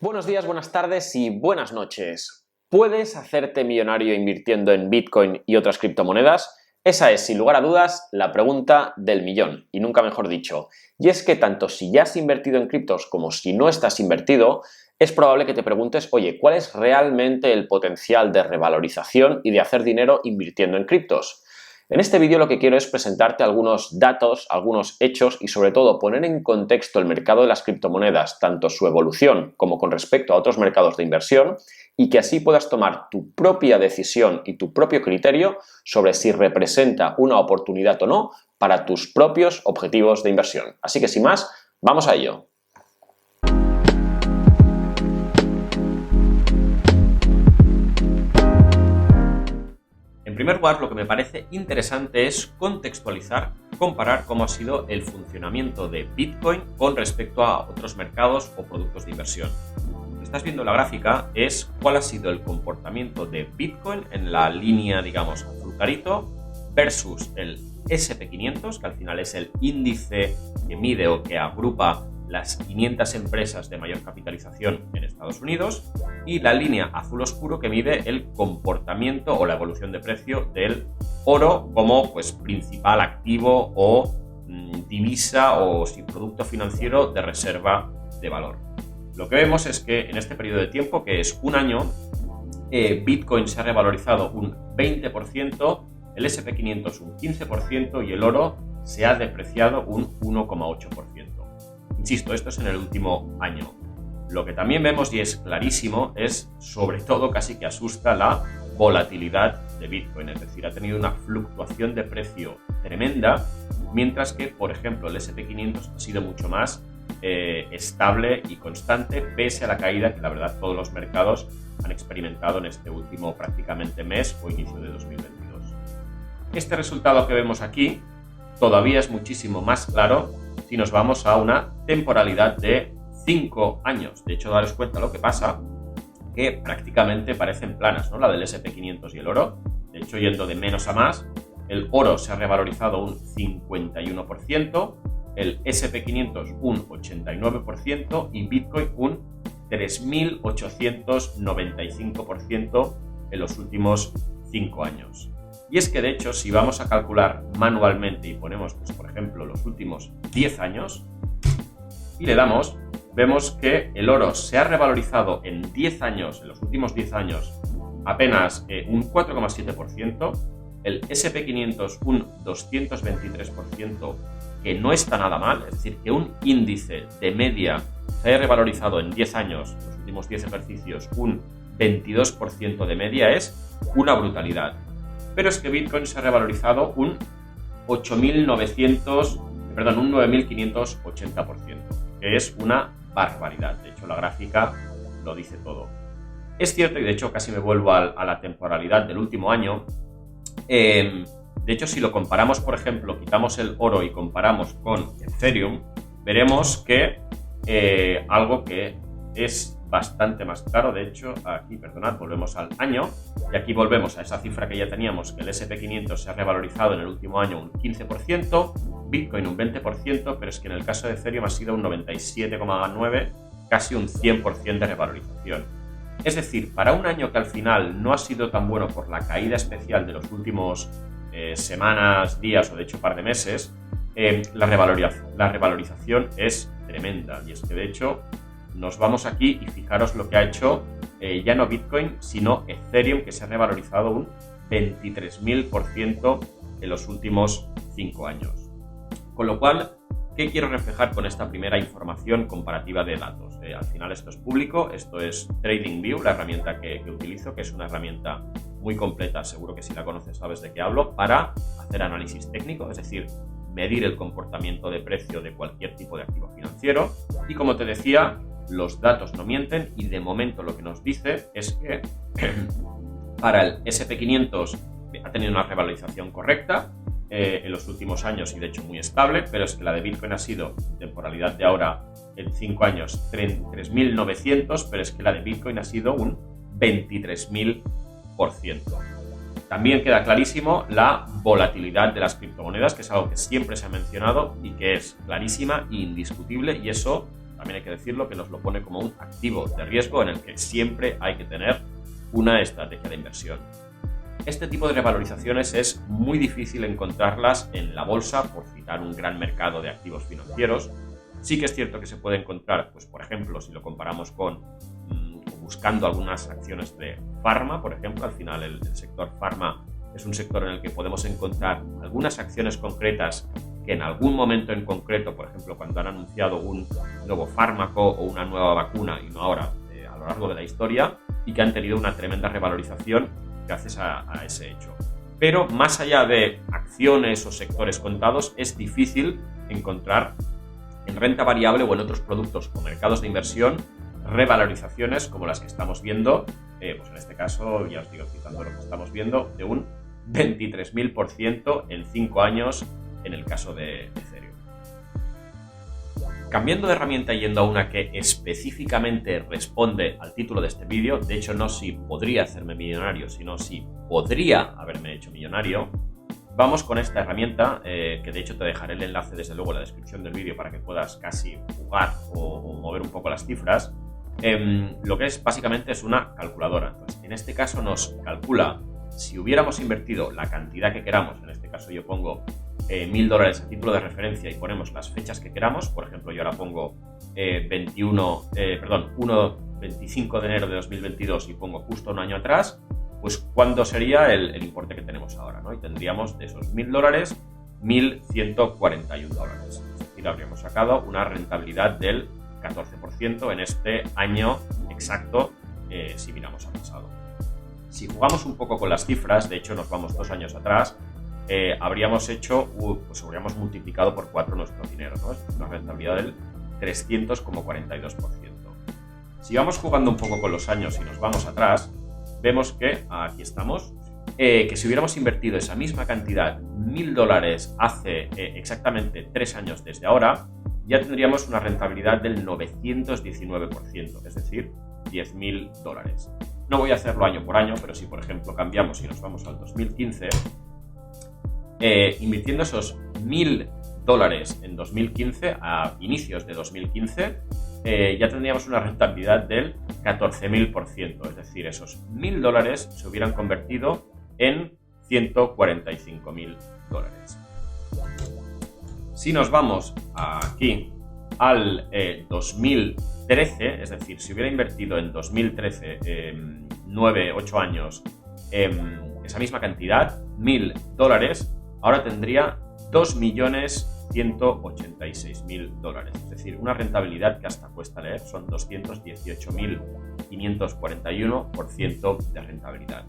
Buenos días, buenas tardes y buenas noches. ¿Puedes hacerte millonario invirtiendo en Bitcoin y otras criptomonedas? Esa es, sin lugar a dudas, la pregunta del millón, y nunca mejor dicho. Y es que tanto si ya has invertido en criptos como si no estás invertido, es probable que te preguntes, oye, ¿cuál es realmente el potencial de revalorización y de hacer dinero invirtiendo en criptos? En este vídeo lo que quiero es presentarte algunos datos, algunos hechos y sobre todo poner en contexto el mercado de las criptomonedas, tanto su evolución como con respecto a otros mercados de inversión, y que así puedas tomar tu propia decisión y tu propio criterio sobre si representa una oportunidad o no para tus propios objetivos de inversión. Así que sin más, vamos a ello. En primer lugar, lo que me parece interesante es contextualizar, comparar cómo ha sido el funcionamiento de Bitcoin con respecto a otros mercados o productos de inversión. Lo que estás viendo en la gráfica es cuál ha sido el comportamiento de Bitcoin en la línea, digamos, azul clarito versus el SP500, que al final es el índice que mide o que agrupa las 500 empresas de mayor capitalización en Estados Unidos, y la línea azul oscuro que mide el comportamiento o la evolución de precio del oro como principal activo o divisa o producto financiero de reserva de valor. Lo que vemos es que en este periodo de tiempo, que es un año, Bitcoin se ha revalorizado un 20%, el SP500 un 15% y el oro se ha depreciado un 1,8%. Insisto, esto es en el último año. Lo que también vemos, y es clarísimo, es sobre todo casi que asusta la volatilidad de Bitcoin. Es decir, ha tenido una fluctuación de precio tremenda, mientras que, por ejemplo, el SP500 ha sido mucho más estable y constante, pese a la caída que la verdad todos los mercados han experimentado en este último prácticamente mes o inicio de 2022. Este resultado que vemos aquí todavía es muchísimo más claro si nos vamos a una temporalidad de 5 años. De hecho, daros cuenta lo que pasa, que prácticamente parecen planas, ¿no? La del SP500 y el oro. De hecho, yendo de menos a más, el oro se ha revalorizado un 51%, el SP500 un 89% y Bitcoin un 3.895% en los últimos 5 años. Y es que, de hecho, si vamos a calcular manualmente y ponemos, por ejemplo, los últimos 10 años y le damos, vemos que el oro se ha revalorizado en 10 años, en los últimos 10 años, apenas un 4,7%, el SP500 un 223%, que no está nada mal, es decir, que un índice de media se haya revalorizado en 10 años, los últimos 10 ejercicios, un 22% de media es una brutalidad. Pero es que Bitcoin se ha revalorizado un 9.580%, que es una barbaridad. De hecho, la gráfica lo dice todo. Es cierto, y de hecho casi me vuelvo a la temporalidad del último año. De hecho, si lo comparamos, por ejemplo, quitamos el oro y comparamos con Ethereum, veremos que algo que es bastante más claro. De hecho, aquí, perdonad, volvemos al año y aquí volvemos a esa cifra que ya teníamos, que el SP500 se ha revalorizado en el último año un 15%, Bitcoin un 20%, pero es que en el caso de Ethereum ha sido un 97,9%, casi un 100% de revalorización. Es decir, para un año que al final no ha sido tan bueno por la caída especial de los últimos semanas, días o de hecho par de meses, la revalorización es tremenda. Y es que de hecho nos vamos aquí y fijaros lo que ha hecho ya no Bitcoin, sino Ethereum, que se ha revalorizado un 23.000% en los últimos 5 años. Con lo cual, ¿qué quiero reflejar con esta primera información comparativa de datos? Al final esto es público, esto es TradingView, la herramienta que utilizo, que es una herramienta muy completa, seguro que si la conoces sabes de qué hablo, para hacer análisis técnico, es decir, medir el comportamiento de precio de cualquier tipo de activo financiero. Y como te decía, los datos no mienten y de momento lo que nos dice es que para el SP500 ha tenido una revalorización correcta en los últimos años y de hecho muy estable, pero es que la de Bitcoin ha sido, temporalidad de ahora en 5 años, 3.900, pero es que la de Bitcoin ha sido un 23.000%. También queda clarísimo la volatilidad de las criptomonedas, que es algo que siempre se ha mencionado y que es clarísima e indiscutible, y eso también hay que decirlo, que nos lo pone como un activo de riesgo en el que siempre hay que tener una estrategia de inversión. Este tipo de revalorizaciones es muy difícil encontrarlas en la bolsa, por citar un gran mercado de activos financieros. Sí que es cierto que se puede encontrar, pues por ejemplo, si lo comparamos con buscando algunas acciones de farma, por ejemplo, al final el sector farma es un sector en el que podemos encontrar algunas acciones concretas que en algún momento en concreto, por ejemplo, cuando han anunciado un nuevo fármaco o una nueva vacuna, y no ahora, a lo largo de la historia, y que han tenido una tremenda revalorización gracias a ese hecho. Pero más allá de acciones o sectores contados, es difícil encontrar en renta variable o en otros productos o mercados de inversión revalorizaciones como las que estamos viendo, pues en este caso, ya os digo, citando lo que estamos viendo, de un 23.000% en 5 años en el caso de Ethereum. Cambiando de herramienta y yendo a una que específicamente responde al título de este vídeo, de hecho no si podría hacerme millonario, sino si podría haberme hecho millonario, vamos con esta herramienta, que de hecho te dejaré el enlace desde luego en la descripción del vídeo para que puedas casi jugar o mover un poco las cifras. Lo que es básicamente es una calculadora. Entonces, en este caso nos calcula si hubiéramos invertido la cantidad que queramos. En este caso yo pongo $1.000 a título de referencia y ponemos las fechas que queramos. Por ejemplo, yo ahora pongo 25 de enero de 2022 y pongo justo un año atrás. Pues cuándo sería el importe que tenemos ahora, ¿no? Y tendríamos de esos $1.000, $1.141. Es decir, habríamos sacado una rentabilidad del 14% en este año exacto, si miramos al pasado. Si jugamos un poco con las cifras, de hecho nos vamos 2 años atrás, habríamos multiplicado por 4 nuestro dinero, ¿no? Es una rentabilidad del 300,42%. Si vamos jugando un poco con los años y nos vamos atrás, vemos que, aquí estamos, que si hubiéramos invertido esa misma cantidad, $1.000 hace exactamente 3 años desde ahora, ya tendríamos una rentabilidad del 919%, es decir, $10.000. No voy a hacerlo año por año, pero si por ejemplo cambiamos y nos vamos al 2015, invirtiendo esos $1.000 en 2015, a inicios de 2015, ya tendríamos una rentabilidad del 14.000%, es decir, esos $1.000 se hubieran convertido en $145.000. Si nos vamos aquí al 2013, es decir, si hubiera invertido en 2013 8 años esa misma cantidad, $1.000, ahora tendría $2.186.000, es decir, una rentabilidad que hasta cuesta leer, son 218.541% de rentabilidad.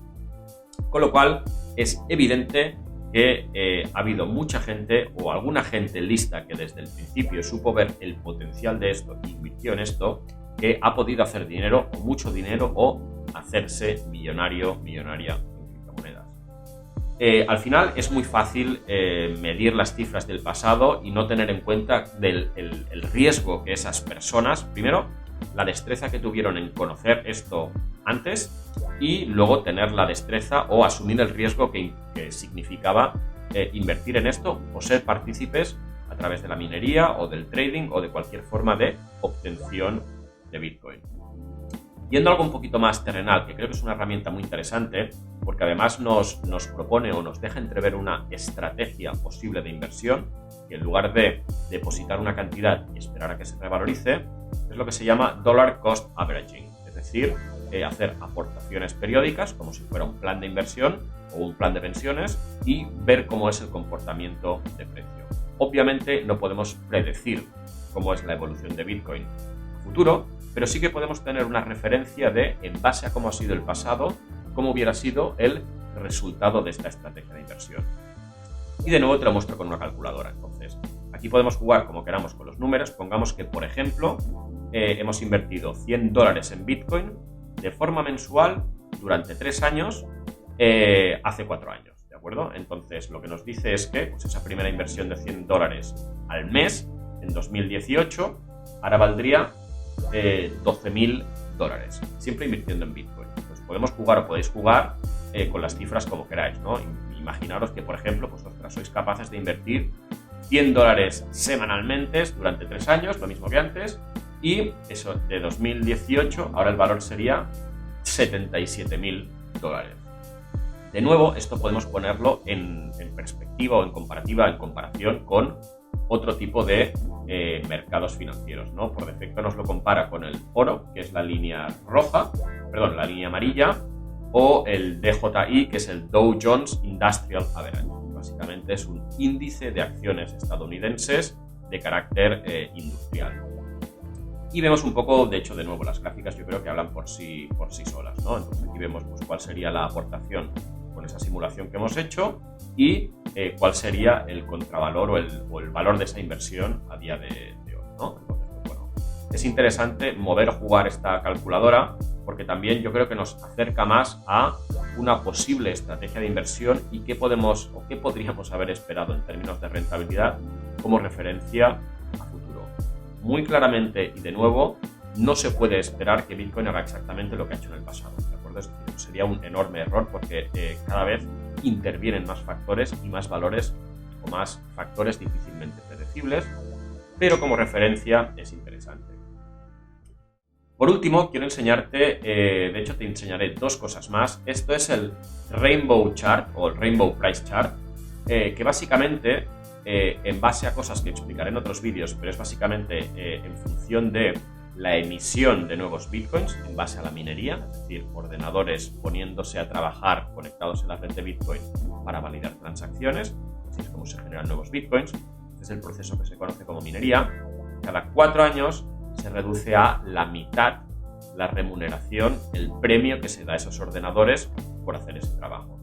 Con lo cual es evidente que ha habido mucha gente o alguna gente lista que desde el principio supo ver el potencial de esto e invirtió en esto, que ha podido hacer dinero o mucho dinero o hacerse millonaria en criptomonedas. Al final es muy fácil medir las cifras del pasado y no tener en cuenta el riesgo que esas personas, primero, la destreza que tuvieron en conocer esto antes y luego tener la destreza o asumir el riesgo que significaba invertir en esto o ser partícipes a través de la minería o del trading o de cualquier forma de obtención de Bitcoin. Yendo a algo un poquito más terrenal, que creo que es una herramienta muy interesante porque además nos propone o nos deja entrever una estrategia posible de inversión que en lugar de depositar una cantidad y esperar a que se revalorice, es lo que se llama Dollar Cost Averaging, es decir, hacer aportaciones periódicas como si fuera un plan de inversión o un plan de pensiones y ver cómo es el comportamiento de precio. Obviamente no podemos predecir cómo es la evolución de Bitcoin a futuro, pero sí que podemos tener una referencia de, en base a cómo ha sido el pasado, cómo hubiera sido el resultado de esta estrategia de inversión. Y de nuevo te lo muestro con una calculadora. Entonces, aquí podemos jugar como queramos con los números. Pongamos que, por ejemplo, hemos invertido $100 en Bitcoin de forma mensual durante 3 años, hace 4 años, ¿de acuerdo? Entonces, lo que nos dice es que pues, esa primera inversión de $100 al mes en 2018 ahora valdría $12.000, siempre invirtiendo en Bitcoin. Pues podemos jugar o podéis jugar con las cifras como queráis, ¿no? Imaginaros que, por ejemplo, pues sois capaces de invertir $100 semanalmente durante 3 años, lo mismo que antes, Y eso, de 2018, ahora el valor sería $77.000. De nuevo, esto podemos ponerlo en perspectiva o en comparación con otro tipo de mercados financieros, ¿no? Por defecto nos lo compara con el oro, que es la línea la línea amarilla, o el DJI, que es el Dow Jones Industrial Average. Básicamente es un índice de acciones estadounidenses de carácter industrial. Y vemos un poco, de hecho, de nuevo, las gráficas yo creo que hablan por sí solas, ¿no? Entonces aquí vemos pues, cuál sería la aportación con esa simulación que hemos hecho y cuál sería el contravalor o el valor de esa inversión a día de hoy, ¿no? Entonces, pues, bueno, es interesante jugar esta calculadora porque también yo creo que nos acerca más a una posible estrategia de inversión y qué podríamos haber esperado en términos de rentabilidad como referencia a futuro. Muy claramente y de nuevo, no se puede esperar que Bitcoin haga exactamente lo que ha hecho en el pasado, ¿de acuerdo? Es decir, sería un enorme error porque cada vez intervienen más factores y más valores o más factores difícilmente predecibles, pero como referencia es interesante. Por último, quiero enseñarte, de hecho te enseñaré dos cosas más. Esto es el Rainbow Chart o el Rainbow Price Chart, que básicamente, en base a cosas que explicaré en otros vídeos, pero es básicamente en función de la emisión de nuevos bitcoins en base a la minería, es decir, ordenadores poniéndose a trabajar conectados en la red de Bitcoin para validar transacciones, así es como se generan nuevos bitcoins. Este es el proceso que se conoce como minería. Cada 4 años se reduce a la mitad la remuneración, el premio que se da a esos ordenadores por hacer ese trabajo.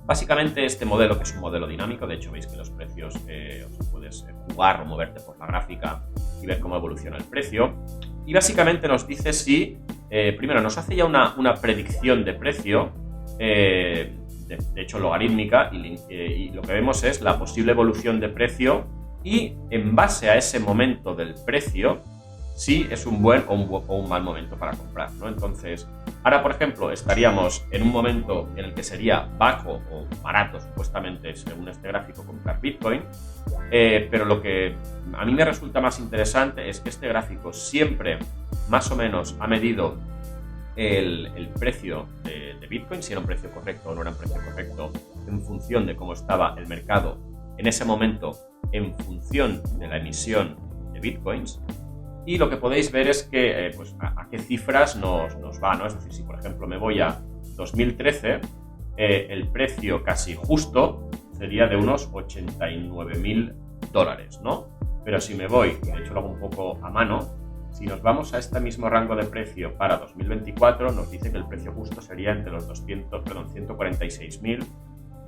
Básicamente este modelo, que es un modelo dinámico, de hecho veis que los precios, puedes jugar o moverte por la gráfica y ver cómo evoluciona el precio. Y básicamente nos dice si, primero nos hace ya una predicción de precio, de hecho logarítmica, y lo que vemos es la posible evolución de precio y en base a ese momento del precio, si es un buen o un mal momento para comprar, ¿no? Entonces, ahora, por ejemplo, estaríamos en un momento en el que sería bajo o barato, supuestamente, según este gráfico, comprar Bitcoin, pero lo que a mí me resulta más interesante es que este gráfico siempre, más o menos, ha medido el precio de Bitcoin, si era un precio correcto o no era un precio correcto, en función de cómo estaba el mercado en ese momento, en función de la emisión de Bitcoins. Y lo que podéis ver es que pues, a qué cifras nos va, ¿no? Es decir, si por ejemplo me voy a 2013, el precio casi justo sería de unos $89.000, ¿no? Pero si me voy, de hecho lo hago un poco a mano, si nos vamos a este mismo rango de precio para 2024, nos dice que el precio justo sería entre los $146.000 y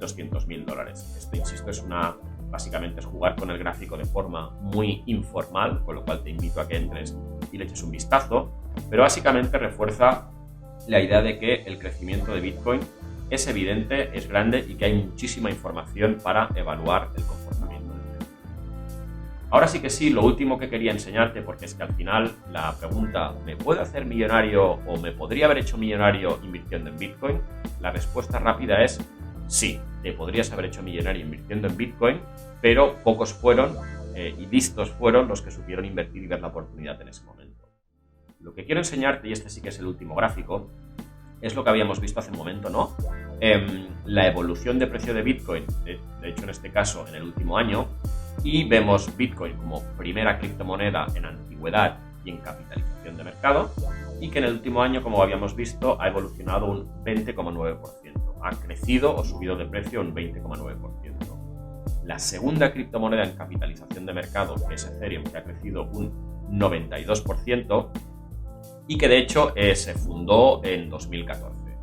$200.000. Esto, insisto, básicamente es jugar con el gráfico de forma muy informal, con lo cual te invito a que entres y le eches un vistazo, pero básicamente refuerza la idea de que el crecimiento de Bitcoin es evidente, es grande y que hay muchísima información para evaluar el comportamiento del precio. Ahora sí que sí, lo último que quería enseñarte, porque es que al final la pregunta ¿me puedo hacer millonario o me podría haber hecho millonario invirtiendo en Bitcoin? La respuesta rápida es sí, te podrías haber hecho millonario invirtiendo en Bitcoin, pero pocos fueron y listos fueron los que supieron invertir y ver la oportunidad en ese momento. Lo que quiero enseñarte, y este sí que es el último gráfico, es lo que habíamos visto hace un momento, ¿no? La evolución de precio de Bitcoin, de hecho en este caso en el último año, y vemos Bitcoin como primera criptomoneda en antigüedad y en capitalización de mercado, y que en el último año, como habíamos visto, ha evolucionado un 20,9%. Ha crecido o subido de precio un 20,9%. La segunda criptomoneda en capitalización de mercado, que es Ethereum, que ha crecido un 92% y que de hecho se fundó en 2014.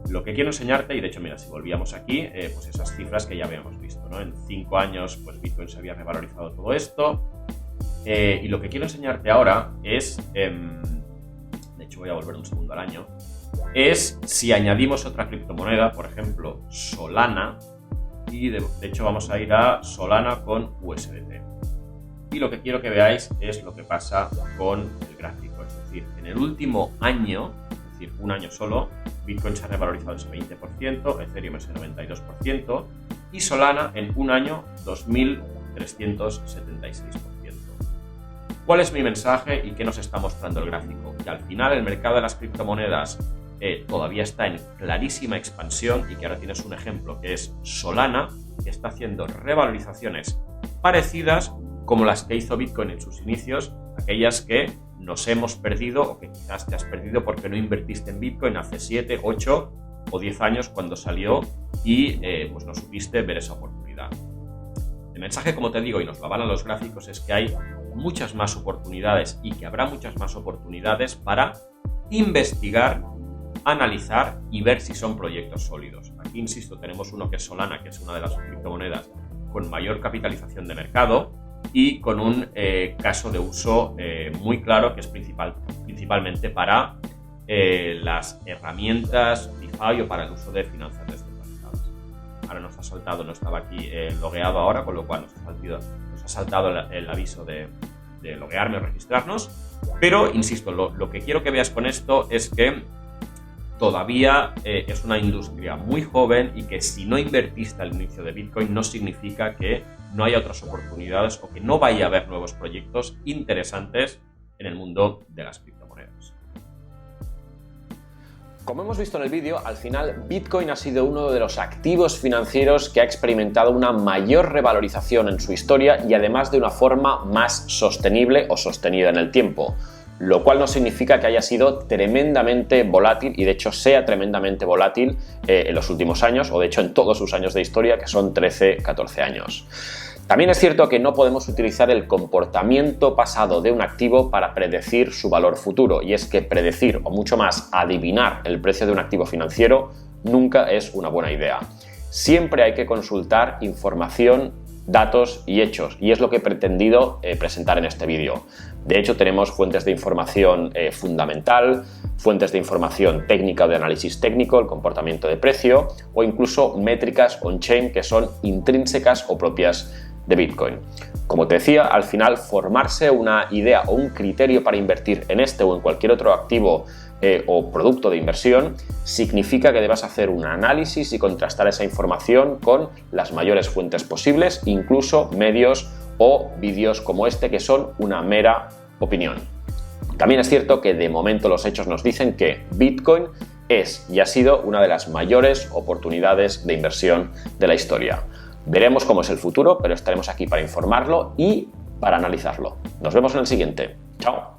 Lo que quiero enseñarte, y de hecho mira, si volvíamos aquí, pues esas cifras que ya habíamos visto, ¿no? En 5 años pues Bitcoin se había revalorizado todo esto, y lo que quiero enseñarte ahora es, de hecho voy a volver un segundo al año, es si añadimos otra criptomoneda, por ejemplo Solana, y de hecho vamos a ir a Solana con USDT. Y lo que quiero que veáis es lo que pasa con el gráfico, es decir, en el último año, es decir, un año solo, Bitcoin se ha revalorizado ese 20%, Ethereum ese 92% y Solana en un año 2.376%. ¿Cuál es mi mensaje y qué nos está mostrando el gráfico? Que al final el mercado de las criptomonedas todavía está en clarísima expansión y que ahora tienes un ejemplo que es Solana, que está haciendo revalorizaciones parecidas como las que hizo Bitcoin en sus inicios, aquellas que nos hemos perdido o que quizás te has perdido porque no invertiste en Bitcoin hace 7, 8 o 10 años cuando salió y pues no supiste ver esa oportunidad. El mensaje, como te digo, y nos lo avalan los gráficos, es que hay muchas más oportunidades y que habrá muchas más oportunidades para investigar, analizar y ver si son proyectos sólidos. Aquí, insisto, tenemos uno que es Solana, que es una de las criptomonedas con mayor capitalización de mercado y con un caso de uso muy claro, que es principalmente para las herramientas DeFi o para el uso de finanzas descentralizadas. Ahora nos ha saltado, no estaba aquí logueado ahora, con lo cual nos ha saltado el aviso de loguearme o registrarnos, pero insisto, lo que quiero que veas con esto es que todavía es una industria muy joven y que si no invertiste al inicio de Bitcoin no significa que no haya otras oportunidades o que no vaya a haber nuevos proyectos interesantes en el mundo de las criptomonedas. Como hemos visto en el vídeo, al final Bitcoin ha sido uno de los activos financieros que ha experimentado una mayor revalorización en su historia y además de una forma más sostenible o sostenida en el tiempo, lo cual no significa que haya sido tremendamente volátil y de hecho sea tremendamente volátil en los últimos años o de hecho en todos sus años de historia, que son 13-14 años. También es cierto que no podemos utilizar el comportamiento pasado de un activo para predecir su valor futuro, y es que predecir o mucho más adivinar el precio de un activo financiero nunca es una buena idea. Siempre hay que consultar información, datos y hechos, y es lo que he pretendido presentar en este vídeo. De hecho, tenemos fuentes de información fundamental, fuentes de información técnica o de análisis técnico, el comportamiento de precio o incluso métricas on-chain que son intrínsecas o propias de Bitcoin. Como te decía, al final formarse una idea o un criterio para invertir en este o en cualquier otro activo o producto de inversión significa que debas hacer un análisis y contrastar esa información con las mayores fuentes posibles, incluso medios o vídeos como este que son una mera opinión. También es cierto que de momento los hechos nos dicen que Bitcoin es y ha sido una de las mayores oportunidades de inversión de la historia. Veremos cómo es el futuro, pero estaremos aquí para informarlo y para analizarlo. Nos vemos en el siguiente. Chao.